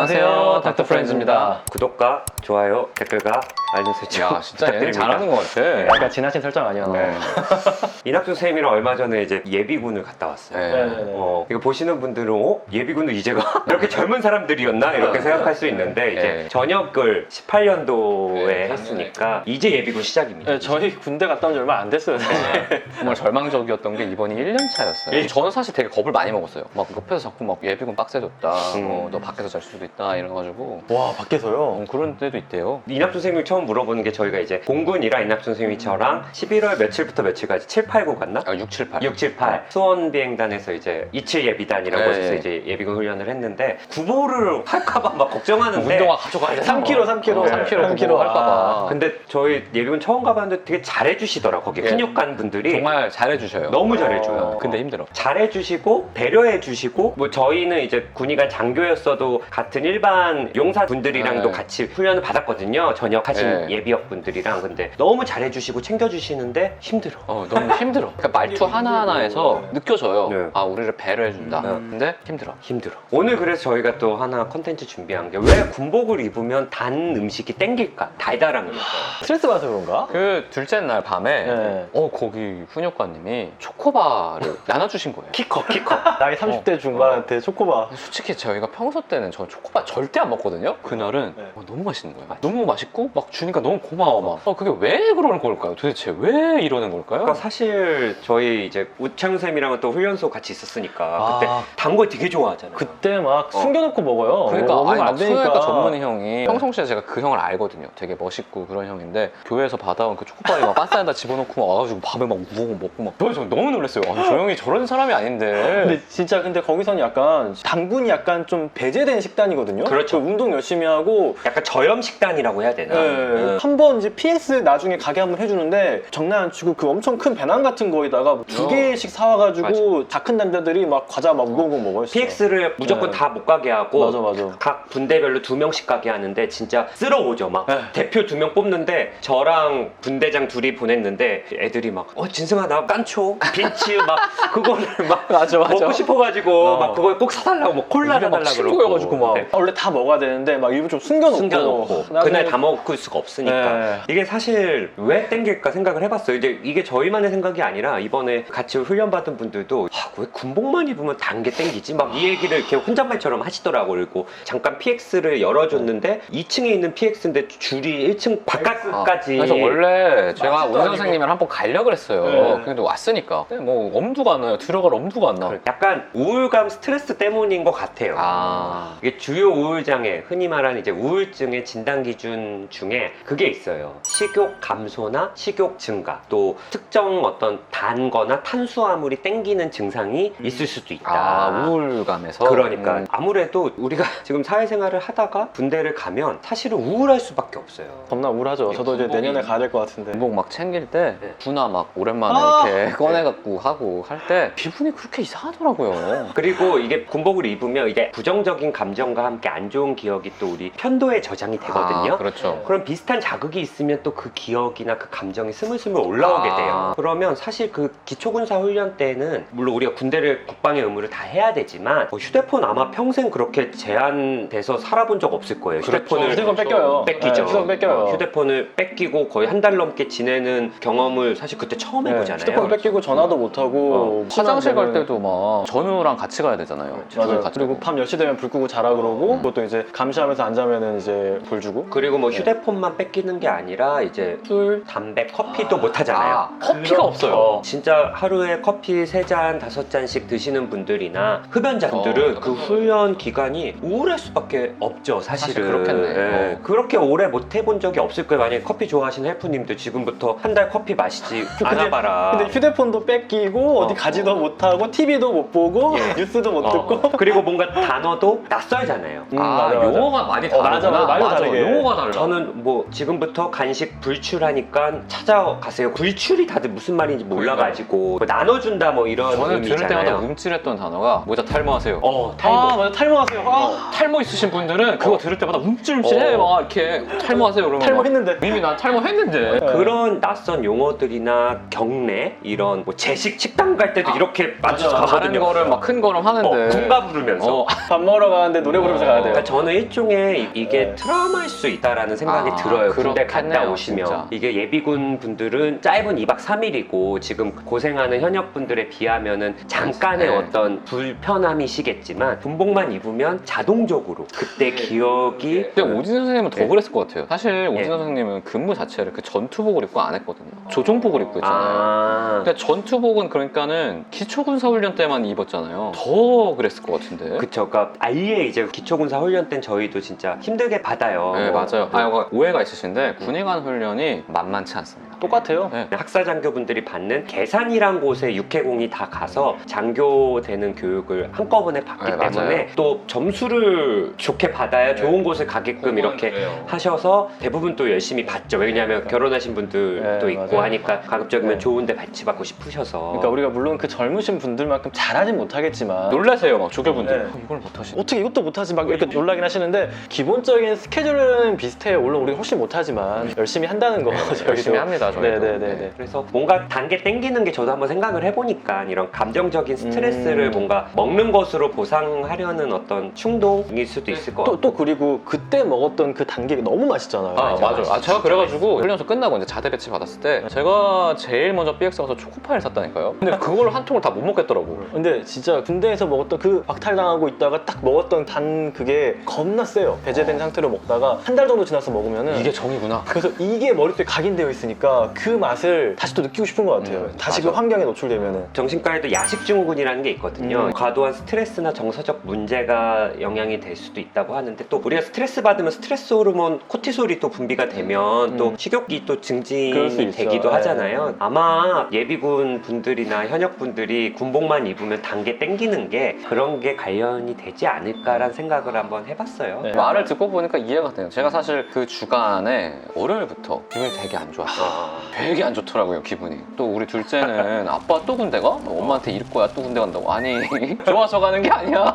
안녕하세요, 닥터 프렌즈입니다. 구독과 좋아요, 댓글과 알림 설정. 야, 진짜 얘는 잘하는 것 같아. 네. 약간 지나친 설정 아니었나? 네. 이낙준 선생님이랑 얼마 전에 이제 예비군을 갔다 왔어요. 네. 이거 보시는 분들은 예비군도 이제가 이렇게 젊은 사람들이었나 이렇게 생각할 수 있는데 이제 네. 전역을 18년도에 네, 했으니까 이제 예비군 시작입니다. 네, 저희 군대 갔다 온 지 얼마 안 됐어요. 정말 절망적이었던 게 이번이 1년 차였어요. 예. 저는 사실 되게 겁을 많이 먹었어요. 막 옆에서 자꾸 막 예비군 빡세졌다. 너 밖에서 잘 수도 있다 이래가지고 와, 밖에서요? 그런 때도 있대요. 이낙준 선생님이 처음 물어보는 게 저희가 이제 공군이랑 이낙준 선생님이 저랑 11월 며칠부터 며칠까지 7, 8, 9 갔나? 6, 7, 8. 6, 7, 8 수원비행단에서 이제 27 예비단이라고 네. 해서 이제 예비군 훈련을 했는데 구보를 할까봐 막 걱정하는데 운동화 가져가야 돼. 3kg, 3kg. 3kg 3kg 할까봐. 근데 저희 예비군 처음 가봤는데 되게 잘해주시더라 거기 예. 훈육관 분들이 정말 잘해주셔요. 너무 잘해줘요. 근데 힘들어. 잘해주시고 배려해주시고 뭐 저희는 이제 군의관 장교였어도 같은 일반 용사 분들이랑도 네. 같이 훈련을 받았거든요. 전역하신 네. 예비역 분들이랑. 근데 너무 잘해주시고 챙겨주시는데 힘들어. 너무 힘들어. 그러니까 말투 하나하나에서 느껴져요. 네. 아, 우리를 배려해준다. 근데 힘들어. 힘들어. 오늘 그래서 저희가 또 하나 컨텐츠 준비한 게 왜 군복을 입으면 단 음식이 땡길까? 달달한 음식. 스트레스 받아서 그런가? 그 둘째 날 밤에 네. 거기 훈육관님이 초코바를 나눠주신 거예요. 키커. 나이 30대 중반한테 초코바. 솔직히 저희가 평소 때는 저 초코바 절대 안 먹거든요. 그날은 네. 너무 맛있는 거예요. 너무 맛있고 막 주니까 너무 고마워 막. 그게 왜 그러는 걸까요? 도대체 왜 이러는 걸까요? 그러니까 사실 저희 이제 우창 쌤이랑은 또 훈련소 같이 있었으니까 아. 그때 단 걸 되게 좋아하잖아요. 그때 막 숨겨놓고 먹어요. 그러니까 먹으면 아니 안 막 되니까. 소외과 전문의 형이 평상시에 제가 그 형을 알거든요. 되게 멋있고 그런 형인데 교회에서 받아온 그 초코바를 막 반찬에다 집어넣고 막 와가지고 밥에 막 우고 먹고 막 저 너무 놀랐어요. 아니, 저 형이 저런 사람이 아닌데. 근데 진짜 거기서는 약간 당분이 약간 좀 배제된 식단이거든요. 그렇죠. 그 운동 열심히 하고 약간 저염 식단이라고 해야 되나? 한번 이제 PS 나중에 가게 한번 해주는데 장난 안 치고 그 엄청 큰 배낭 같은 거에다가 두 개씩 사와가지고 다 큰 남자들이 막 과자 막 우거우거 먹어요. 진짜. PX를 무조건 네. 다 못 가게 하고 맞아. 각 분대별로 2명씩 가게 하는데 진짜 쓸어오죠. 막 네. 대표 2명 뽑는데 저랑 분대장 둘이 보냈는데 애들이 막 진승아 나 깐초, 빈츠 막 그거를 막 맞아. 먹고 싶어가지고 막 그걸 꼭 사달라고 막 콜라 우리가 막 사달라고 친구여가지고 막. 네. 원래 다 먹어야 되는데 막 일부 좀 숨겨놓고 그날 다 먹을 수가 없으니까 네. 이게 사실 왜 땡길까 생각을 해봤어요. 이제 이게 저희만의 생각이 아니라 이번에 같이 훈련받은 분들도 왜 군복만 입으면 단 게 땡기지? 막 이 얘기를 이렇게 혼잣말처럼 하시더라고요. 그리고 잠깐 PX를 열어줬는데 2층에 있는 PX인데 줄이 1층 바깥까지 그래서 원래 제가 맛도 운 아니고. 선생님을 한번 가려고 했어요. 네. 근데 왔으니까. 근데 뭐 엄두가 안 나요. 들어갈 엄두가 안 나. 약간 우울감, 스트레스 때문인 것 같아요. 아. 이게 주요 우울장애, 흔히 말하는 이제 우울증의 진단 기준 중에 그게 있어요. 식욕 감소나 식욕 증가, 또 특정 어떤 단거나 탄수화물이 땡기는 증상이 있을 수도 있다. 우울감에서. 그러니까 아무래도 우리가 지금 사회생활을 하다가 군대를 가면 사실은 우울할 수밖에 없어요. 겁나 우울하죠. 저도 이제 내년에 가야 될 것 같은데. 군복 막 챙길 때 네. 군화 막 오랜만에 이렇게 꺼내갖고 하고 할 때 기분이 그렇게 이상하더라고요. 그리고 이게 군복을 입으면 이게 부정적인 감정과 함께 안 좋은 기억이 또 우리 편도에 저장이 되거든요. 그렇죠. 그럼 비슷한 자극이 있으면 또 그 기억이나 그 감정이 스물스물 올라오게 돼요. 그러면 사실 그 기초군사 훈련 때는 물론 우리가 군대를 국방의 의무를 다 해야 되지만 휴대폰 아마 평생 그렇게 제한돼서 살아본 적 없을 거예요. 휴대폰을 휴대폰 뺏겨요. 뺏기죠. 네, 휴대폰 뺏겨요. 휴대폰을 뺏기고 거의 한 달 넘게 지내는 경험을 사실 그때 처음 해보잖아요. 휴대폰 뺏기고 전화도 못하고 화장실 갈 때도 막 전우랑 같이 가야 되잖아요. 맞아요. 같이 그리고 가고. 밤 10시 되면 불 끄고 자라 그러고 그것도 이제 감시하면서 안 자면은 이제 불 주고. 그리고 뭐 휴대폰만 뺏기는 게 아니라 이제 술, 담배, 커피도 못 하잖아요. 커피가 없어요. 진짜 하루에 커피 3잔, 5잔씩 드시는 분들이나 흡연자분들은 그 훈련 기간이 우울할 수밖에 없죠, 사실은. 사실 그렇겠네. 예, 그렇게 오래 못 해본 적이 없을 거예요. 만약에 커피 좋아하시는 헬프님들 지금부터 한 달 커피 마시지 않아봐라. 근데 휴대폰도 뺏기고 어디 가지도 못하고 TV도 못 보고 예. 뉴스도 못 듣고. 그리고 뭔가 단어도 낯설잖아요. 아, 맞아. 용어가 많이 맞아, 다르구나. 말도 다르게 이게. 용어가 달라. 저는 뭐 지금부터 간식 불출하니까 찾아가세요. 불출이 다들 무슨 말인지 몰라가지고 뭐 나눠준다 뭐 이런 저는 들을 때마다 의미잖아요. 움찔했던 단어가 모자 탈모하세요. 탈모. 아 맞아 탈모하세요. 아 탈모 있으신 분들은 그거 들을 때마다 움찔움찔해. 막 이렇게 탈모하세요 그러면 탈모했는데. 이미 난 탈모했는데. 그런 낯선 용어들이나 경례 이런 뭐 제식 식당 갈 때도 이렇게 맞춰서 맞아. 다른 가거든요. 거를 막 큰 거를 하는데 군가 부르면서. 밥 먹으러 가는데 노래 부르면서 가야 돼요. 그러니까 저는 일종의 이게 네. 트라우마일 수 있다라는 생각이 아, 들어요. 군대 갔다 그렇겠네요, 오시면. 진짜. 이게 예비군 분들은 짧은 2박 3일이고 지금 고생하는 현역분들에 비하면은 잠깐의 네. 어떤 불편함이시겠지만 군복만 입으면 자동적으로 그때 기억이 근데 오진 선생님은 더 네. 그랬을 것 같아요. 사실 오진 예. 선생님은 근무 자체를 그 전투복을 입고 안 했거든요. 조종복을 입고 있잖아요. 근데 전투복은 그러니까는 기초군사훈련 때만 입었잖아요. 더 그랬을 것 같은데. 그쵸. 그러니까 아예 이제 기초군사 훈련 땐 저희도 진짜 힘들게 받아요. 네, 뭐 맞아요. 이거 오해가 있으신데 군의관 훈련이 만만치 않습니다. 똑같아요. 네. 학사 장교분들이 받는 계산이란 곳에 육해공이 다 가서 장교되는 교육을 한꺼번에 받기 네, 때문에 맞아요. 또 점수를 좋게 받아야 네. 좋은 곳에 가게끔 이렇게 하셔서 대부분 또 열심히 받죠. 왜냐하면 결혼하신 분들도 네, 있고 맞아요. 하니까 가급적이면 네. 좋은데 배치받고 싶으셔서. 그러니까 우리가 물론 그 젊으신 분들만큼 잘하진 못하겠지만 놀라세요, 막 조교분들. 네. 이걸 못하시. 어떻게 이것도 못하지 막 이렇게 놀라긴 하시는데 기본적인 스케줄은 비슷해요. 물론 우리가 훨씬 못하지만 열심히 한다는 거 저희도. 열심히 합니다, 저희도. 네네네. 그래서 뭔가 단계 땡기는 게 저도 한번 생각을 해보니까 이런 감정적인 스트레스를 뭔가 먹는 것으로 보상하려는 어떤 충동일 수도 있을 것 같아요. 또 그리고 그때 먹었던 그 단계가 너무 맛있잖아요. 맞아요. 제가 그래가지고 훈련소 끝나고 이제 자대 배치 받았을 때 제가 제일 먼저 BX 가서 초코파이를 샀다니까요. 근데 그걸 한 통을 다 못 먹겠더라고. 근데 진짜 군대에서 먹었던 그 박탈당하고 있다가 딱 먹었던 단 그게 겁나 세요. 배제된 상태로 먹다가 한 달 정도 지나서 먹으면은 이게 정이구나. 그래서 이게 머릿속에 각인되어 있으니까 그 맛을 다시 또 느끼고 싶은 것 같아요. 다시 맞아. 그 환경에 노출되면은. 정신과에도 야식증후군이라는 게 있거든요. 과도한 스트레스나 정서적 문제가 영향이 될 수도 있다고 하는데 또 우리가 스트레스 받으면 스트레스 호르몬 코티솔이 또 분비가 되면 또 식욕이 또 그럴 수 증진이 있죠. 되기도 네. 하잖아요. 아마 예비군 분들이나 현역 분들이 군복만 입으면 단계 땡기는 게 그런 게 관련이 되지 않을까라는 생각을 한번 해봤어요. 네. 말을 듣고 보니까 이해가 돼요. 제가 사실 그 주간에 월요일부터 기분이 되게 안 좋았어요. 되게 안 좋더라고요, 기분이. 또 우리 둘째는 아빠 또 군대 가? 엄마한테 이럴 거야, 또 군대 간다고. 아니, 좋아서 가는 게 아니야.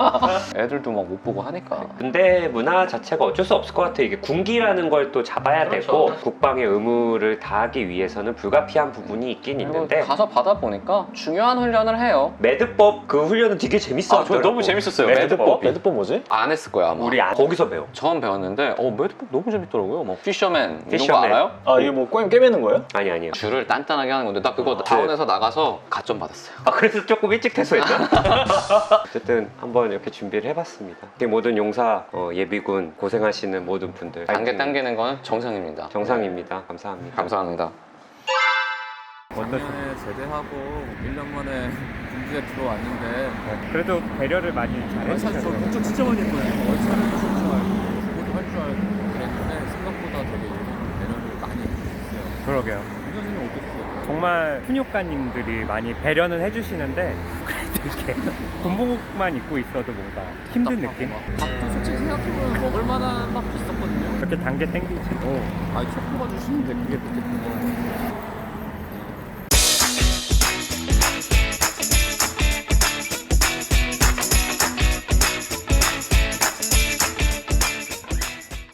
애들도 막 못 보고 하니까. 군대 문화 자체가 어쩔 수 없을 것 같아요. 이게 군기라는 걸 또 잡아야 그렇죠. 되고 국방의 의무를 다하기 위해서는 불가피한 부분이 있긴 그리고 있는데 가서 받아보니까 중요한 훈련을 해요. 매드법 그 훈련은 되게 재밌었어요. 저 너무 재밌었어요. 매드법이. 매드법 뭐지? 안 했을 거야, 아마. 우리 거기서 배워. 처음 배웠는데 매드법 너무 재밌더라고요. 뭐 피셔맨 이런 거 피셔맨. 알아요? 아 이게 뭐 꿰매는 거예요? 아니에요. 줄을 단단하게 하는 건데 나 그거 다운해서 나가서 가점 받았어요. 아 그래서 조금 일찍 퇴소했나? 어쨌든 한번 이렇게 준비를 해봤습니다. 모든 용사 예비군 고생하시는 모든 분들 단계 당기는 건 정상입니다. 정상입니다. 감사합니다. 감사합니다. 작년에 제대하고 1년 만에 군대에 들어왔는데 그래도 배려를 많이 사실 저 잘해주셔서 걱정 진짜 많이 했거든요. 월차를 하실 줄 알고 그것도 할 줄 알고 그랬는데 생각보다 되게 배려를 많이 해주셨어요. 그러게요. 선생님 어땠어요? 정말 훈육관님들이 많이 배려는 해주시는데 그래도 이렇게 군복만 입고 있어도 뭔가 힘든 느낌? 밥도 솔직히 생각해보면 먹을 만한 밥도 있었거든요. 그렇게 단계 땡기지. 아니 초코가 주시는데 그게 그렇게